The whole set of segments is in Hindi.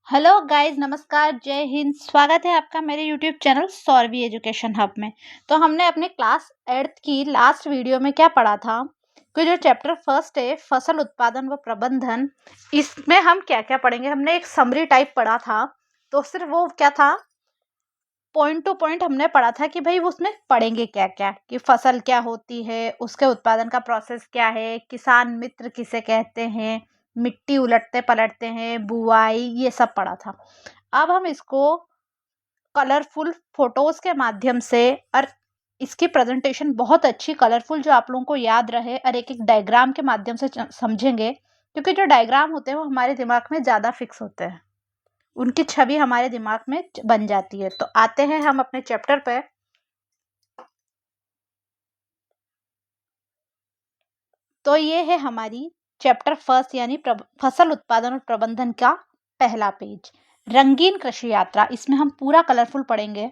हेलो गाइस, नमस्कार, जय हिंद। स्वागत है आपका मेरे यूट्यूब चैनल सौरवी एजुकेशन हब में। तो हमने अपने क्लास 8th की लास्ट वीडियो में क्या पढ़ा था कि जो चैप्टर फर्स्ट है फसल उत्पादन व प्रबंधन, इसमें हम क्या क्या पढ़ेंगे। हमने एक समरी टाइप पढ़ा था। तो सिर्फ वो क्या था, पॉइंट टू पॉइंट हमने पढ़ा था कि भाई वो उसमें पढ़ेंगे क्या क्या, कि फसल क्या होती है, उसके उत्पादन का प्रोसेस क्या है, किसान मित्र किसे कहते हैं, मिट्टी उलटते पलटते हैं, बुआई, ये सब पढ़ा था। अब हम इसको कलरफुल फोटोज के माध्यम से और इसकी प्रेजेंटेशन बहुत अच्छी कलरफुल जो आप लोगों को याद रहे और एक एक डायग्राम के माध्यम से समझेंगे, क्योंकि जो डायग्राम होते हैं वो हमारे दिमाग में ज़्यादा फिक्स होते हैं, उनकी छवि हमारे दिमाग में बन जाती है। तो आते हैं हम अपने चैप्टर पे। तो ये है हमारी चैप्टर फर्स्ट यानी फसल उत्पादन और प्रबंधन का पहला पेज, रंगीन कृषि यात्रा। इसमें हम पूरा कलरफुल पढ़ेंगे।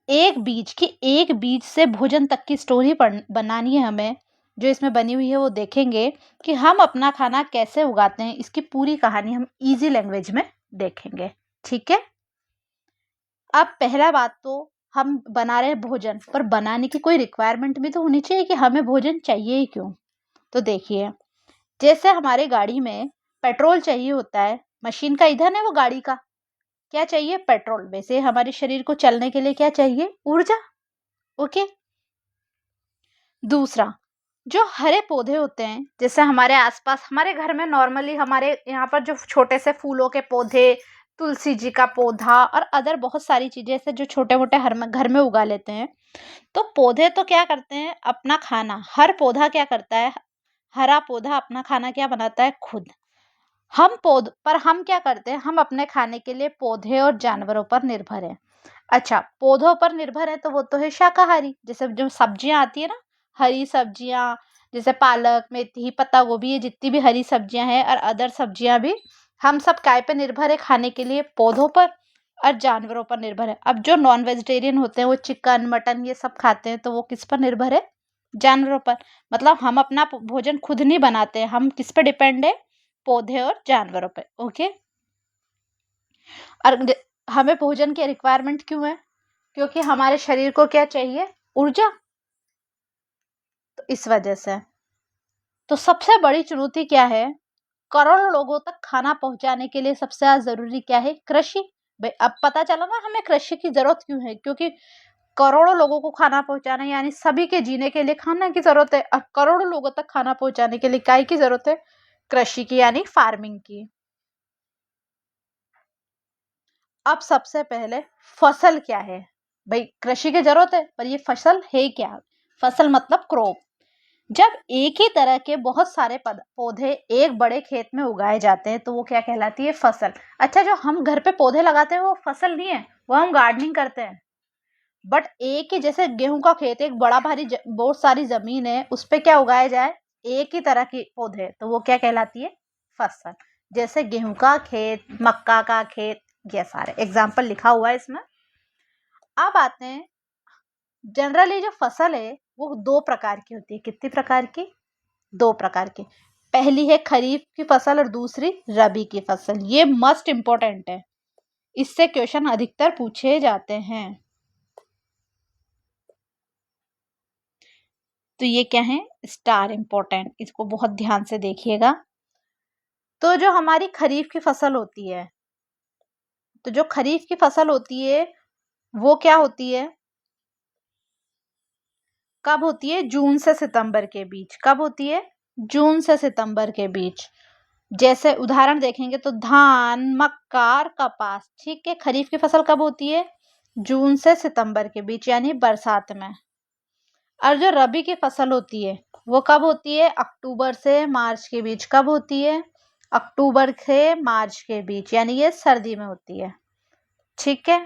एक बीज से भोजन तक की स्टोरी बनानी है हमें। जो इसमें बनी हुई है वो देखेंगे कि हम अपना खाना कैसे उगाते हैं। इसकी पूरी कहानी हम इजी लैंग्वेज में देखेंगे। ठीक है। अब पहला बात, तो हम बना रहे हैं भोजन, पर बनाने की कोई रिक्वायरमेंट भी तो होनी चाहिए कि हमें भोजन चाहिए ही क्यों। तो देखिए, जैसे हमारे गाड़ी में पेट्रोल चाहिए होता है, मशीन का ईंधन है वो गाड़ी का, क्या चाहिए, पेट्रोल। वैसे हमारे शरीर को चलने के लिए क्या चाहिए, ऊर्जा। ओके। दूसरा, जो हरे पौधे होते हैं, जैसे हमारे आसपास हमारे घर में नॉर्मली हमारे यहाँ पर जो छोटे से फूलों के पौधे, तुलसी जी का पौधा और अदर बहुत सारी चीजें ऐसे जो छोटे मोटे हर घर में उगा लेते हैं। तो पौधे तो क्या करते हैं, अपना खाना, हर पौधा क्या करता है, हरा पौधा अपना खाना क्या बनाता है, खुद। हम क्या करते हैं, हम अपने खाने के लिए पौधे और जानवरों पर निर्भर हैं। अच्छा, पौधों पर निर्भर है तो वो तो है शाकाहारी। जैसे जो सब्जियां आती है ना, हरी सब्जियां, जैसे पालक, मेथी, पत्ता गोभी, ये जितनी भी हरी सब्जियां हैं और अदर सब्जियां भी, हम सब काय पे निर्भर है खाने के लिए, पौधों पर और जानवरों पर निर्भर है। अब जो नॉन वेजिटेरियन होते हैं वो चिकन मटन ये सब खाते हैं, तो वो किस पर निर्भर है, जानवरों पर। मतलब हम अपना भोजन खुद नहीं बनाते हैं, हम किस पर डिपेंड है, पौधे और जानवरों पे। ओके। और हमें भोजन की रिक्वायरमेंट क्यों है, क्योंकि हमारे शरीर को क्या चाहिए, ऊर्जा। तो इस वजह से तो सबसे बड़ी चुनौती क्या है, करोड़ों लोगों तक खाना पहुंचाने के लिए सबसे ज्यादा जरूरी क्या है, कृषि। भाई अब पता चला ना हमें कृषि की जरूरत क्यों है, क्योंकि करोड़ों लोगों को खाना पहुंचाना यानी सभी के जीने के लिए खाना की जरूरत है। और करोड़ों लोगों तक खाना पहुंचाने के लिए काय की जरूरत है, कृषि की यानी फार्मिंग की। अब सबसे पहले फसल क्या है, भाई कृषि की जरूरत है पर ये फसल है क्या। फसल मतलब क्रॉप। जब एक ही तरह के बहुत सारे पौधे एक बड़े खेत में उगाए जाते हैं तो वो क्या कहलाती है, फसल। अच्छा, जो हम घर पे पौधे लगाते हैं वो फसल नहीं है, वो हम गार्डनिंग करते हैं। बट एक ही, जैसे गेहूं का खेत, एक बड़ा भारी बहुत सारी जमीन है, उस पे क्या उगाया जाए, एक ही तरह के पौधे, तो वो क्या कहलाती है, फसल। जैसे गेहूं का खेत, मक्का का खेत, ये सारे एग्जाम्पल लिखा हुआ है इसमें। अब आते हैं, जनरली जो फसल है वो दो प्रकार की होती है। कितनी प्रकार की, दो प्रकार की। पहली है खरीफ की फसल और दूसरी रबी की फसल। ये मस्ट इंपॉर्टेंट है, इससे क्वेश्चन अधिकतर पूछे जाते हैं। तो ये क्या है, स्टार इंपॉर्टेंट, इसको बहुत ध्यान से देखिएगा। तो जो हमारी खरीफ की फसल होती है, तो जो खरीफ की फसल होती है वो क्या होती है, कब होती है, जून से सितंबर के बीच। कब होती है, जून से सितंबर के बीच। जैसे उदाहरण देखेंगे तो धान, मक्का और कपास। ठीक है, खरीफ की फसल कब होती है, जून से सितंबर के बीच यानी बरसात में। और जो रबी की फसल होती है वो कब होती है, अक्टूबर से मार्च के बीच। कब होती है, अक्टूबर से मार्च के बीच, यानी ये सर्दी में होती है। ठीक है।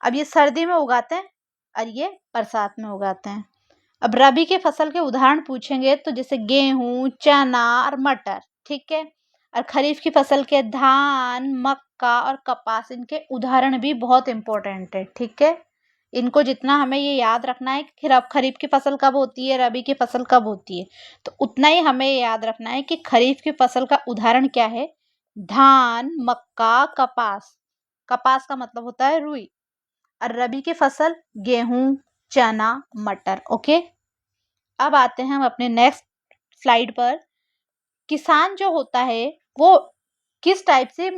अब ये सर्दी में उगाते हैं और ये बरसात में उगाते हैं। अब रबी के फसल के उदाहरण पूछेंगे तो जैसे गेहूं, चना और मटर। ठीक है। और खरीफ की फसल के धान, मक्का और कपास, इनके उदाहरण भी बहुत इंपॉर्टेंट है। ठीक है। इनको जितना हमें ये याद रखना है कि खरीफ की फसल कब होती है, रबी की फसल कब होती है, तो उतना ही हमें याद रखना है कि खरीफ की फसल का उदाहरण क्या है, धान, मक्का, कपास। कपास का मतलब होता है रुई। और रबी की फसल गेहूं, चना, मटर। ओके, अब आते हैं हम अपने नेक्स्ट स्लाइड पर। किसान जो होता है वो किस टाइप से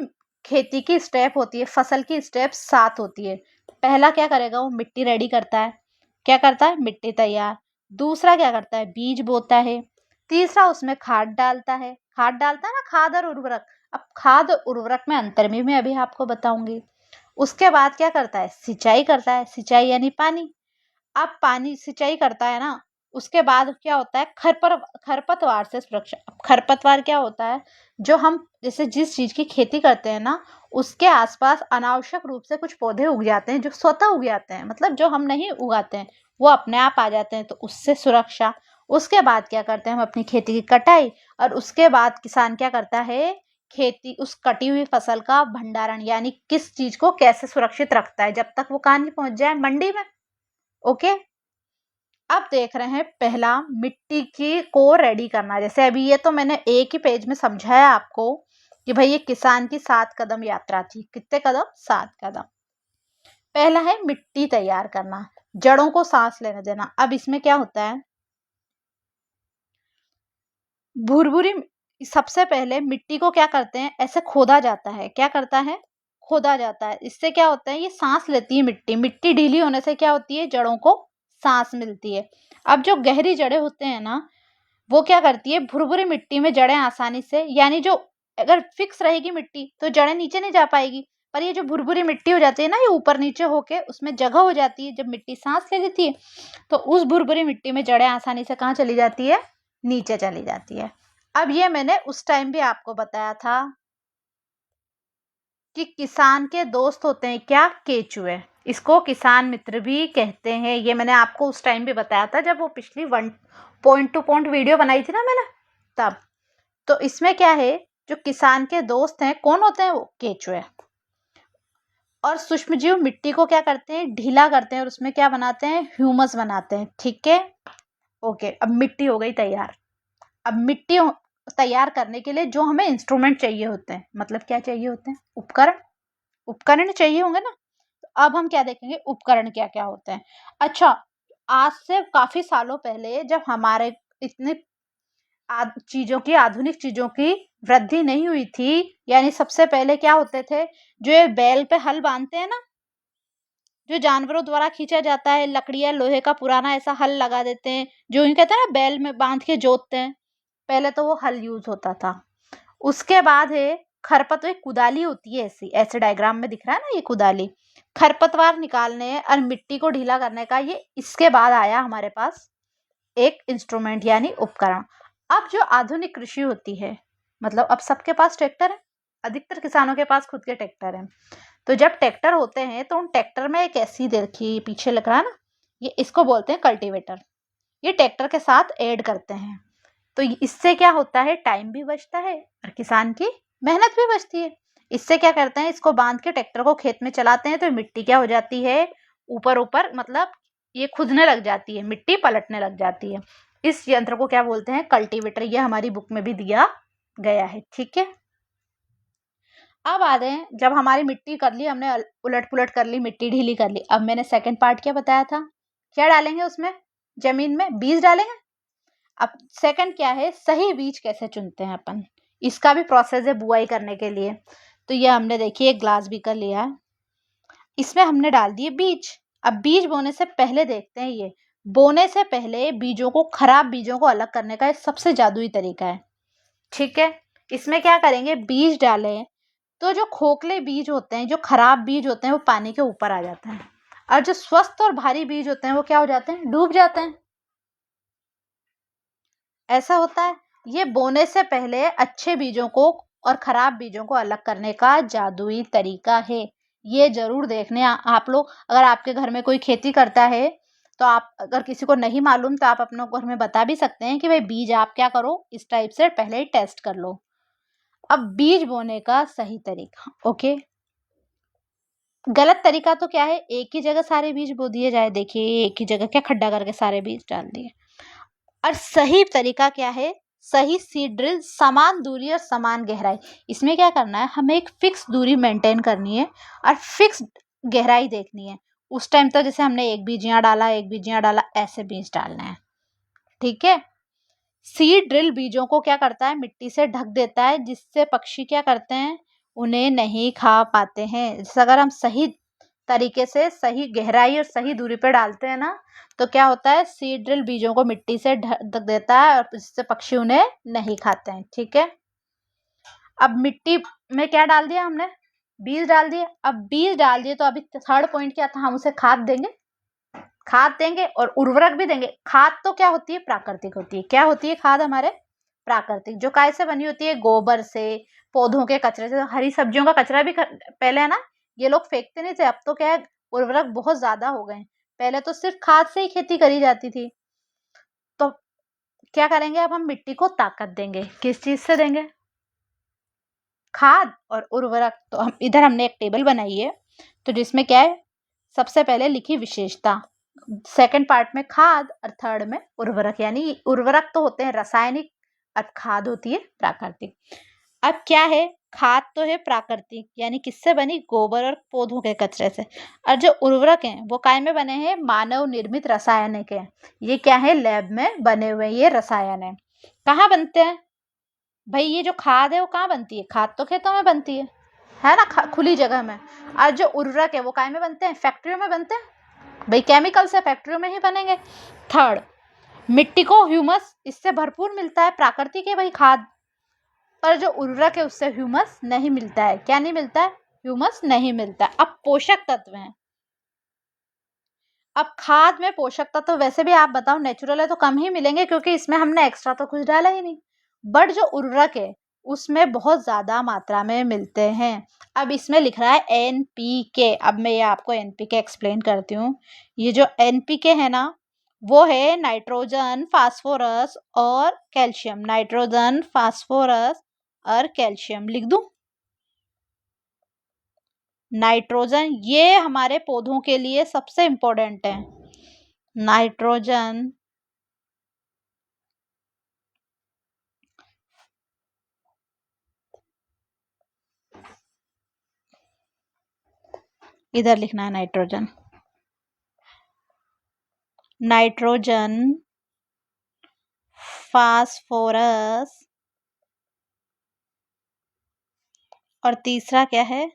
खेती की स्टेप होती है, फसल की स्टेप 7 होती है। पहला क्या करेगा, वो मिट्टी रेडी करता है। क्या करता है, मिट्टी तैयार। दूसरा क्या करता है, बीज बोता है। तीसरा उसमें खाद डालता है। खाद डालता है ना, खाद और उर्वरक। अब खाद और उर्वरक में अंतर भी मैं अभी आपको बताऊंगी। उसके बाद क्या करता है, सिंचाई करता है। सिंचाई यानी पानी। अब पानी सिंचाई करता है ना, उसके बाद क्या होता है, खरपतवार से सुरक्षा। अब खरपतवार क्या होता है, जो हम जैसे जिस चीज की खेती करते हैं ना, उसके आसपास अनावश्यक रूप से कुछ पौधे उग जाते हैं, जो स्वतः उग जाते हैं, मतलब जो हम नहीं उगाते हैं, वो अपने आप आ जाते हैं, तो उससे सुरक्षा। उसके बाद क्या करते हैं, हम अपनी खेती की कटाई। और उसके बाद किसान क्या करता है, खेती उस कटी हुई फसल का भंडारण, यानी किस चीज को कैसे सुरक्षित रखता है जब तक वो कहाँ नहीं पहुंच जाए, मंडी में। ओके, अब देख रहे हैं पहला, मिट्टी की को रेडी करना। जैसे अभी ये तो मैंने एक ही पेज में समझाया आपको कि भाई ये किसान की 7 कदम यात्रा थी। कितने कदम, 7 कदम। पहला है मिट्टी तैयार करना, जड़ों को सांस लेने देना। अब इसमें क्या होता है, भुरभुरी। सबसे पहले मिट्टी को क्या करते हैं, ऐसे खोदा जाता है। क्या करता है, खोदा जाता है। इससे क्या होता है, ये सांस लेती है मिट्टी। मिट्टी ढीली होने से क्या होती है, जड़ों को सांस मिलती है। अब जो गहरी जड़ें होते हैं ना, वो क्या करती है, भुरभुरी मिट्टी में जड़ें आसानी से, यानी जो अगर फिक्स रहेगी मिट्टी तो जड़ें नीचे नहीं जा पाएगी। पर ये जो भुरभुरी मिट्टी हो जाती है ना, ये ऊपर नीचे होके उसमें जगह हो जाती है। जब मिट्टी सांस ले लेती है तो उस भुरभुरी मिट्टी में जड़ें आसानी से कहाँ चली जाती है, नीचे चली जाती है। अब ये मैंने उस टाइम भी आपको बताया था कि किसान के दोस्त होते हैं क्या, केचुए। इसको किसान मित्र भी कहते हैं। ये मैंने आपको उस टाइम भी बताया था जब वो पिछली 1 पॉइंट वीडियो बनाई थी ना मैंने, तब। तो इसमें क्या है, जो किसान के दोस्त हैं कौन होते हैं, वो केचुए। और सूक्ष्मजीव मिट्टी को क्या करते हैं, ढीला करते हैं, और उसमें क्या बनाते हैं, ह्यूमस बनाते हैं। ठीक है, ओके। अब मिट्टी हो गई तैयार। अब मिट्टी तैयार करने के लिए जो हमें इंस्ट्रूमेंट चाहिए होते हैं, मतलब क्या चाहिए होते हैं, उपकरण। उपकरण चाहिए होंगे ना। तो अब हम क्या देखेंगे, उपकरण क्या क्या होते हैं। अच्छा, आज से काफी सालों पहले जब हमारे इतने चीजों की, आधुनिक चीजों की वृद्धि नहीं हुई थी, यानी सबसे पहले क्या होते थे, जो ये बैल पे हल बांधते हैं ना, जो जानवरों द्वारा खींचा जाता है, लकड़ियां लोहे का पुराना ऐसा हल लगा देते हैं, जो यूं कहते हैं ना, बैल में बांध के जोतते हैं। पहले तो वो हल यूज होता था। उसके बाद है खरपतवार, एक कुदाली होती है ऐसी, ऐसे डायग्राम में दिख रहा है ना, ये कुदाली। खरपतवार निकालने और मिट्टी को ढीला करने का, ये इसके बाद आया हमारे पास एक इंस्ट्रूमेंट यानी उपकरण। अब जो आधुनिक कृषि होती है, मतलब अब सबके पास ट्रैक्टर है, अधिकतर किसानों के पास खुद के ट्रैक्टर हैं। तो जब ट्रैक्टर होते हैं तो उन ट्रैक्टर में एक ऐसी, देखिए पीछे लग रहा है ना, ये इसको बोलते हैं कल्टीवेटर। ये ट्रैक्टर के साथ ऐड करते हैं। तो इससे क्या होता है, टाइम भी बचता है और किसान की मेहनत भी बचती है। इससे क्या करते हैं, इसको बांध के ट्रैक्टर को खेत में चलाते हैं तो मिट्टी क्या हो जाती है, ऊपर ऊपर, मतलब ये खुदने लग जाती है, मिट्टी पलटने लग जाती है। इस यंत्र को क्या बोलते हैं, कल्टीवेटर। ये हमारी बुक में भी दिया गया है। ठीक है, अब आ रहे हैं, जब हमारी मिट्टी कर ली हमने, उलट पुलट कर ली, मिट्टी ढीली कर ली। अब मैंने सेकंड पार्ट क्या बताया था, क्या डालेंगे उसमें, जमीन में बीज डालेंगे। अब सेकंड क्या है, सही बीज कैसे चुनते हैं अपन, इसका भी प्रोसेस है बुआई करने के लिए। तो ये हमने देखिए एक ग्लास बीकर लिया है, इसमें हमने डाल दिए बीज। अब बीज बोने से पहले देखते हैं, ये बोने से पहले बीजों को, खराब बीजों को अलग करने का सबसे जादुई तरीका है। ठीक है, इसमें क्या करेंगे, बीज डालें तो जो खोखले बीज होते हैं, जो खराब बीज होते हैं, वो पानी के ऊपर आ जाते हैं। और जो स्वस्थ और भारी बीज होते हैं वो क्या हो जाते हैं, डूब जाते हैं। ऐसा होता है। ये बोने से पहले अच्छे बीजों को और खराब बीजों को अलग करने का जादुई तरीका है। ये जरूर देखने आप लोग, अगर आपके घर में कोई खेती करता है तो आप, अगर किसी को नहीं मालूम तो आप अपने घर में बता भी सकते हैं कि भाई बीज आप क्या करो, इस टाइप से पहले ही टेस्ट कर लो। अब बीज बोने का सही तरीका, ओके। गलत तरीका तो क्या है, एक ही जगह सारे बीज बो दिए जाए। देखिए एक ही जगह क्या खड्डा करके सारे बीज डाल दिए। और सही तरीका क्या है, सही सीड ड्रिल, समान दूरी और समान गहराई। इसमें क्या करना है, हमें एक फिक्स दूरी मेंटेन करनी है और फिक्स गहराई देखनी है। उस टाइम तो जैसे हमने एक बीजियां डाला, एक बीजियां डाला, ऐसे बीज डालना है, ठीक है। सीड ड्रिल बीजों को क्या करता है, मिट्टी से ढक देता है, जिससे पक्षी क्या करते हैं, उन्हें नहीं खा पाते हैं। जैसे अगर हम सही तरीके से सही गहराई और सही दूरी पे डालते हैं ना, तो क्या होता है, सीड ड्रिल बीजों को मिट्टी से ढक देता है और जिससे पक्षी उन्हें नहीं खाते हैं, ठीक है। अब मिट्टी में क्या डाल दिया हमने, बीज डाल दिए। अब बीज डाल दिए तो अभी थर्ड पॉइंट क्या था, हम उसे खाद देंगे, खाद देंगे और उर्वरक भी देंगे। खाद तो क्या होती है, प्राकृतिक होती है। क्या होती है खाद हमारे, प्राकृतिक, जो काय से बनी होती है, गोबर से, पौधों के कचरे से। हरी सब्जियों का कचरा भी पहले है ना, ये लोग फेंकते नहीं थे, अब तो क्या है, उर्वरक बहुत ज्यादा हो गए। पहले तो सिर्फ खाद से ही खेती करी जाती थी। तो क्या करेंगे, अब हम मिट्टी को ताकत देंगे, किस चीज से देंगे, खाद और उर्वरक। तो हम इधर हमने एक टेबल बनाई है, तो जिसमें क्या है, सबसे पहले लिखी विशेषता, सेकंड पार्ट में खाद और थर्ड में उर्वरक। यानी उर्वरक तो होते हैं रासायनिक और खाद होती है प्राकृतिक। अब क्या है, खाद तो है प्राकृतिक, यानी किससे बनी, गोबर और पौधों के कचरे से। और जो उर्वरक हैं वो काय में बने हैं, मानव निर्मित रासायनिक है। ये क्या है, लैब में बने हुए ये रसायन है। कहाँ बनते हैं भाई, ये जो खाद है वो कहाँ बनती है, खाद तो खेतों में बनती है ना, खुली जगह में। और जो उर्वरक है वो काय में बनते हैं, फैक्ट्रियों में बनते हैं भाई, केमिकल से फैक्ट्रियों में ही बनेंगे। थर्ड, मिट्टी को ह्यूमस इससे भरपूर मिलता है, प्राकृतिक है भाई खाद। पर जो उर्वरक है उससे ह्यूमस नहीं मिलता है। क्या नहीं मिलता है, ह्यूमस नहीं मिलता है। अब पोषक तत्व हैं, अब खाद में पोषक तत्व वैसे भी आप बताओ नेचुरल है तो कम ही मिलेंगे, क्योंकि इसमें हमने एक्स्ट्रा तो कुछ डाला ही नहीं। बट जो उर्वरक है उसमें बहुत ज्यादा मात्रा में मिलते हैं। अब इसमें लिख रहा है एनपीके। अब मैं ये आपको एनपीके एक्सप्लेन करती हूँ। ये जो एनपीके है ना, वो है नाइट्रोजन, फास्फोरस और कैल्शियम। नाइट्रोजन, फास्फोरस और कैल्शियम लिख दूं, नाइट्रोजन ये हमारे पौधों के लिए सबसे इम्पोर्टेंट है। नाइट्रोजन, इधर लिखना है नाइट्रोजन, नाइट्रोजन, फास्फोरस और तीसरा क्या है,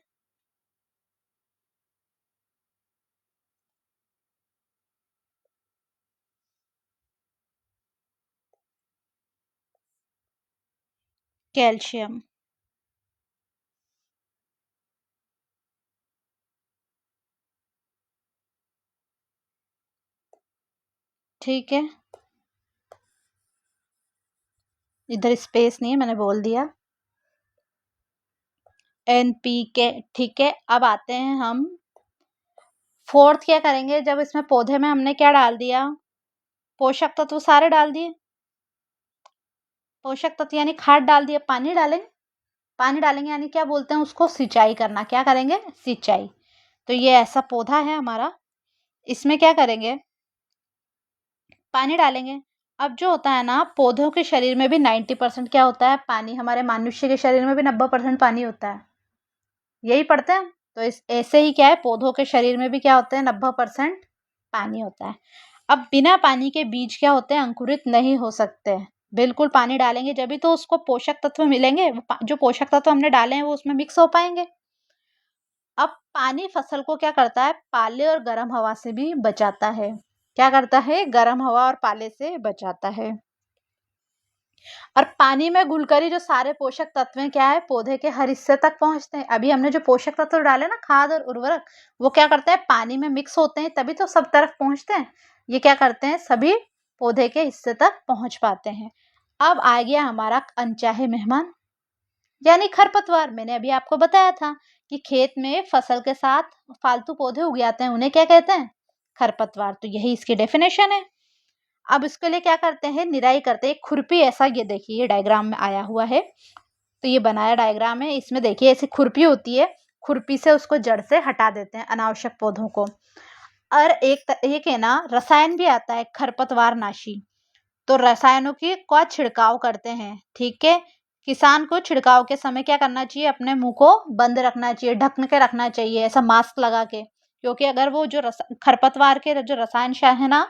कैल्शियम। ठीक है, इधर स्पेस नहीं है, मैंने बोल दिया एनपीके। ठीक है, अब आते हैं हम फोर्थ, क्या करेंगे, जब इसमें पौधे में हमने क्या डाल दिया, पोषक तत्व सारे डाल दिए, पोषक तत्व यानी खाद डाल दिए, पानी डालेंगे, पानी डालेंगे यानी क्या बोलते हैं उसको, सिंचाई करना। क्या करेंगे, सिंचाई। तो ये ऐसा पौधा है हमारा, इसमें क्या करेंगे, पानी डालेंगे। अब जो होता है ना, पौधों के शरीर में भी 90% क्या होता है, पानी। हमारे मनुष्य के शरीर में भी 90% पानी होता है, यही पढ़ते हैं। तो इस ऐसे ही क्या है, पौधों के शरीर में भी क्या होते हैं, 90% पानी होता है। अब बिना पानी के बीज क्या होते हैं, अंकुरित नहीं हो सकते। बिल्कुल पानी डालेंगे जब भी तो उसको पोषक तत्व मिलेंगे, जो पोषक तत्व हमने डाले हैं वो उसमें मिक्स हो पाएंगे। अब पानी फसल को क्या करता है, पाले और गर्म हवा से भी बचाता है। क्या करता है, गर्म हवा और पाले से बचाता है। और पानी में घुलकर ही जो सारे पोषक तत्व हैं क्या है, पौधे के हर हिस्से तक पहुंचते हैं। अभी हमने जो पोषक तत्व डाले ना, खाद और उर्वरक, वो क्या करते हैं, पानी में मिक्स होते हैं तभी तो सब तरफ पहुंचते हैं। ये क्या करते हैं, सभी पौधे के हिस्से तक पहुंच पाते हैं। अब आ गया हमारा अनचाहे मेहमान, यानी खरपतवार। मैंने अभी आपको बताया था कि खेत में फसल के साथ फालतू पौधे उग जाते हैं, उन्हें क्या कहते हैं, खरपतवार। तो यही इसकी डेफिनेशन है। अब इसके लिए क्या करते हैं, निराई करते हैं। खुरपी, ऐसा ये देखिए, ये डायग्राम में आया हुआ है, तो ये बनाया डायग्राम है, इसमें देखिए ऐसी खुरपी होती है, खुरपी से उसको जड़ से हटा देते हैं अनावश्यक पौधों को। और एक है ना, रसायन भी आता है खरपतवार नाशी। तो रसायनों की का छिड़काव करते हैं, ठीक है। किसान को छिड़काव के समय क्या करना चाहिए, अपने मुंह को बंद रखना चाहिए, ढक के रखना चाहिए, ऐसा मास्क लगा के, क्योंकि अगर वो जो खरपतवार के जो रसायन है ना,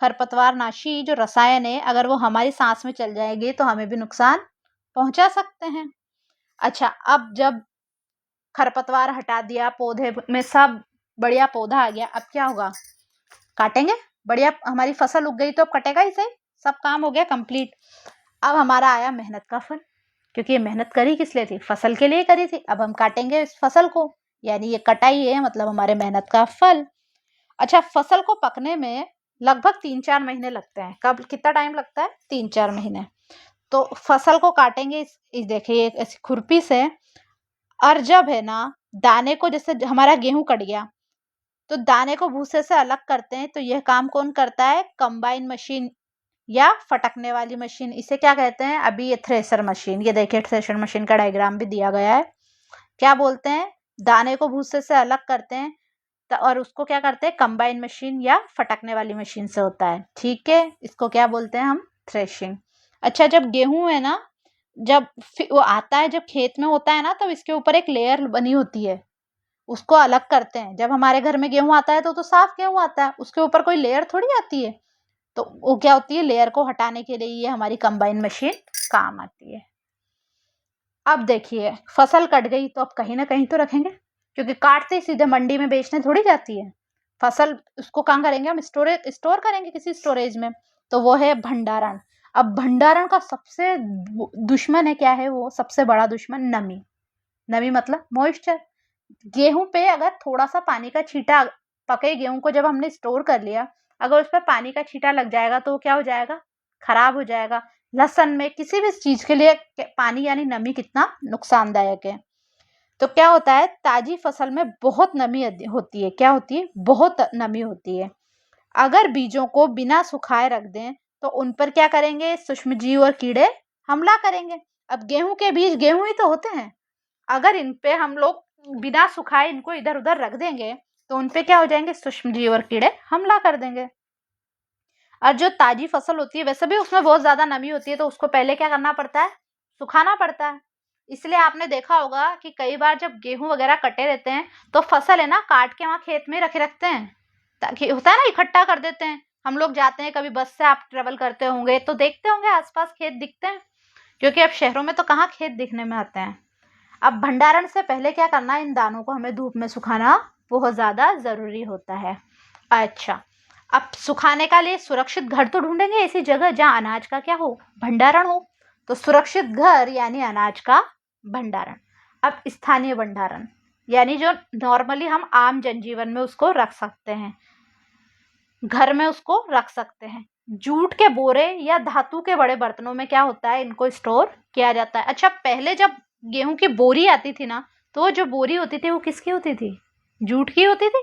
खरपतवार नाशी जो रसायन है, अगर वो हमारी सांस में चल जाएगी तो हमें भी नुकसान पहुंचा सकते हैं। अच्छा, अब जब खरपतवार हटा दिया, पौधे में सब बढ़िया पौधा आ गया, अब क्या होगा, काटेंगे, बढ़िया हमारी फसल उग गई तो अब कटेगा ही सही, सब काम हो गया कंप्लीट। अब हमारा आया मेहनत का फल, क्योंकि ये मेहनत करी किस लिए थी, फसल के लिए करी थी, अब हम काटेंगे इस फसल को, यानी ये कटाई है, मतलब हमारे मेहनत का फल। अच्छा, फसल को पकने में लगभग 3-4 महीने लगते हैं। कब, कितना टाइम लगता है, 3-4 महीने। तो फसल को काटेंगे इस देखिए ऐसी खुरपी से, और जब है ना दाने को, जैसे हमारा गेहूं कट गया तो दाने को भूसे से अलग करते हैं, तो यह काम कौन करता है, कंबाइन मशीन या फटकने वाली मशीन, इसे क्या कहते हैं, अभी ये थ्रेशर मशीन, ये देखिए थ्रेशर मशीन का डायग्राम भी दिया गया है। क्या बोलते हैं, दाने को भूसे से अलग करते हैं, और उसको क्या करते हैं, कंबाइन मशीन या फटकने वाली मशीन से होता है, ठीक है। इसको क्या बोलते हैं हम, थ्रेशिंग। अच्छा, जब गेहूं है ना, जब वो आता है, जब खेत में होता है ना, तब इसके ऊपर एक लेयर बनी होती है, उसको अलग करते हैं। जब हमारे घर में गेहूं आता है तो साफ गेहूं आता है, उसके ऊपर कोई लेयर थोड़ी आती है, तो वो क्या होती है, लेयर को हटाने के लिए ये हमारी कंबाइन मशीन काम आती है। अब देखिए फसल कट गई तो अब कहीं ना कहीं तो रखेंगे, क्योंकि काटते ही सीधे मंडी में बेचने थोड़ी जाती है फसल, उसको कहाँ करेंगे हम, स्टोर करेंगे किसी स्टोरेज में, तो वो है भंडारण। अब भंडारण का सबसे दुश्मन है, क्या है वो, सबसे बड़ा दुश्मन नमी। नमी मतलब मॉइस्चर। गेहूं पे अगर थोड़ा सा पानी का छींटा, पके गेहूं को जब हमने स्टोर कर लिया, अगर उस पर पानी का छींटा लग जाएगा तो क्या हो जाएगा, खराब हो जाएगा। लहसुन में, किसी भी चीज के लिए पानी यानी नमी कितना नुकसानदायक है। तो क्या होता है, ताजी फसल में बहुत नमी होती है, क्या होती है, बहुत नमी होती है। अगर बीजों को बिना सुखाए रख दें तो उन पर क्या करेंगे, सूक्ष्मजीव और कीड़े हमला करेंगे। अब गेहूं के बीज गेहूं ही तो होते हैं, अगर इन पे हम लोग बिना सुखाए इनको इधर उधर रख देंगे तो उन पे क्या हो जाएंगे, सूक्ष्मजीव और कीड़े हमला कर देंगे। और जो ताजी फसल होती है वैसे भी उसमें बहुत ज्यादा नमी होती है, तो उसको पहले क्या करना पड़ता है, सुखाना पड़ता है। इसलिए आपने देखा होगा कि कई बार जब गेहूं वगैरह कटे रहते हैं तो फसल है ना काट के वहां खेत में रखे रखते हैं, ताकि होता है ना इकट्ठा कर देते हैं। हम लोग जाते हैं कभी बस से, आप ट्रेवल करते होंगे तो देखते होंगे आसपास खेत दिखते हैं, क्योंकि अब शहरों में तो कहाँ खेत दिखने में आते हैं। अब भंडारण से पहले क्या करना है, इन दानों को हमें धूप में सुखाना बहुत ज्यादा जरूरी होता है। अच्छा, अब सुखाने का लिए सुरक्षित घर तो ढूंढेंगे, ऐसी जगह जहां अनाज का क्या हो, भंडारण हो। तो सुरक्षित घर यानी अनाज का भंडारण। अब स्थानीय भंडारण यानी जो नॉर्मली हम आम जनजीवन में उसको रख सकते हैं, घर में उसको रख सकते हैं। जूट के बोरे या धातु के बड़े बर्तनों में क्या होता है, इनको स्टोर किया जाता है। अच्छा, पहले जब गेहूं की बोरी आती थी ना, तो वो जो बोरी होती थी वो किसकी होती थी, जूट की होती थी।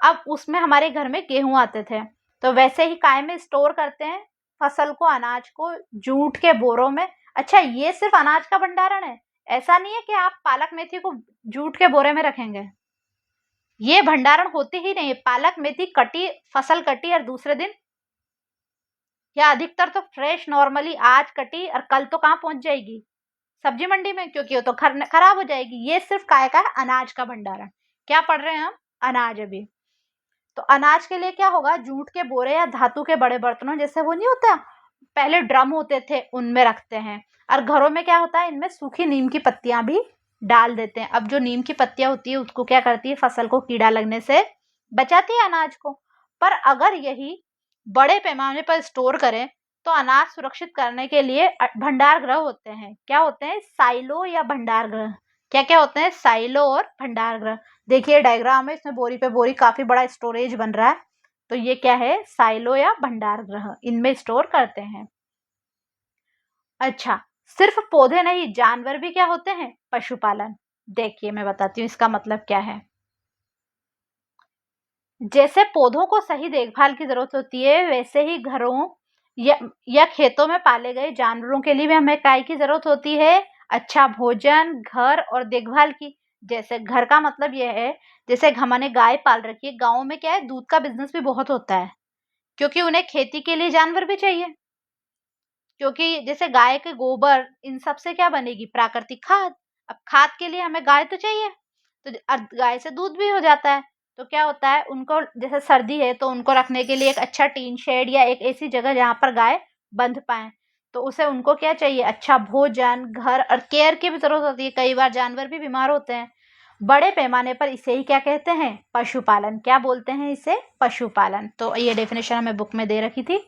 अब उसमें हमारे घर में गेहूं आते थे, तो वैसे ही काय में स्टोर करते हैं फसल को, अनाज को, जूट के बोरों में। अच्छा, ये सिर्फ अनाज का भंडारण है, ऐसा नहीं है कि आप पालक मेथी को जूट के बोरे में रखेंगे, ये भंडारण होती ही नहीं है। पालक मेथी कटी, फसल कटी और दूसरे दिन, या अधिकतर तो फ्रेश नॉर्मली आज कटी और कल तो कहाँ पहुंच जाएगी, सब्जी मंडी में, क्योंकि वो तो खराब हो जाएगी। ये सिर्फ काय का है, अनाज का भंडारण। क्या पढ़ रहे हैं हम, अनाज अभी। तो अनाज के लिए क्या होगा, जूट के बोरे या धातु के बड़े बर्तनों, जैसे वो नहीं होता पहले ड्रम होते थे, उनमें रखते हैं। और घरों में क्या होता है, इनमें सूखी नीम की पत्तियां भी डाल देते हैं। अब जो नीम की पत्तियां होती है उसको क्या करती है, फसल को कीड़ा लगने से बचाती है अनाज को। पर अगर यही बड़े पैमाने पर स्टोर करें तो अनाज सुरक्षित करने के लिए भंडार गृह होते हैं। क्या होते हैं, साइलो या भंडार गृह। क्या क्या होते हैं, साइलो और भंडार गृह। देखिए डायग्राम है, इसमें बोरी पे बोरी काफी बड़ा स्टोरेज बन रहा है, तो ये क्या है, साइलो या भंडार गृह, इनमें स्टोर करते हैं। अच्छा, सिर्फ पौधे नहीं, जानवर भी क्या होते हैं, पशुपालन। देखिए मैं बताती हूँ इसका मतलब क्या है। जैसे पौधों को सही देखभाल की जरूरत होती है, वैसे ही घरों या खेतों में पाले गए जानवरों के लिए भी हमें काय की जरूरत होती है, अच्छा भोजन, घर और देखभाल की। जैसे घर का मतलब यह है, जैसे हमने गाय पाल रखी है, गाँव में क्या है, दूध का बिजनेस भी बहुत होता है, क्योंकि उन्हें खेती के लिए जानवर भी चाहिए। क्योंकि जैसे गाय के गोबर इन सब से क्या बनेगी, प्राकृतिक खाद। अब खाद के लिए हमें गाय तो चाहिए, तो गाय से दूध भी हो जाता है। तो क्या होता है, उनको जैसे सर्दी है तो उनको रखने के लिए एक अच्छा टीन शेड या एक ऐसी जगह जहाँ पर गाय बंध पाए, तो उसे उनको क्या चाहिए, अच्छा भोजन, घर और केयर की भी जरूरत होती है। कई बार जानवर भी बीमार होते हैं। बड़े पैमाने पर इसे ही क्या कहते हैं, पशुपालन। क्या बोलते हैं इसे, पशुपालन। तो ये डेफिनेशन हमें बुक में दे रखी थी।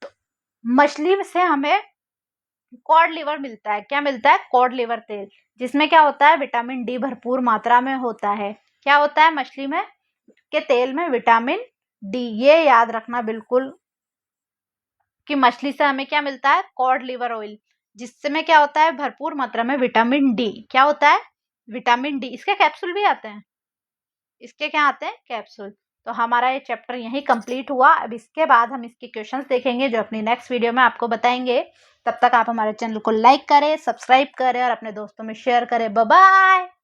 तो मछली से हमें कॉड लिवर मिलता है। क्या मिलता है, कॉड लिवर तेल, जिसमें क्या होता है, विटामिन डी भरपूर मात्रा में होता है। क्या होता है मछली में के तेल में, विटामिन डी। ये याद रखना बिल्कुल कि मछली से हमें क्या मिलता है, कॉड लिवर ऑयल, जिसमें क्या होता है, भरपूर मात्रा में विटामिन डी। क्या होता है, विटामिन डी। इसके कैप्सूल भी आते हैं, इसके क्या आते हैं, कैप्सूल। तो हमारा ये चैप्टर यही कंप्लीट हुआ। अब इसके बाद हम इसके क्वेश्चंस देखेंगे जो अपनी नेक्स्ट वीडियो में आपको बताएंगे। तब तक आप हमारे चैनल को लाइक करें, सब्सक्राइब करें और अपने दोस्तों में शेयर करें। Bye bye.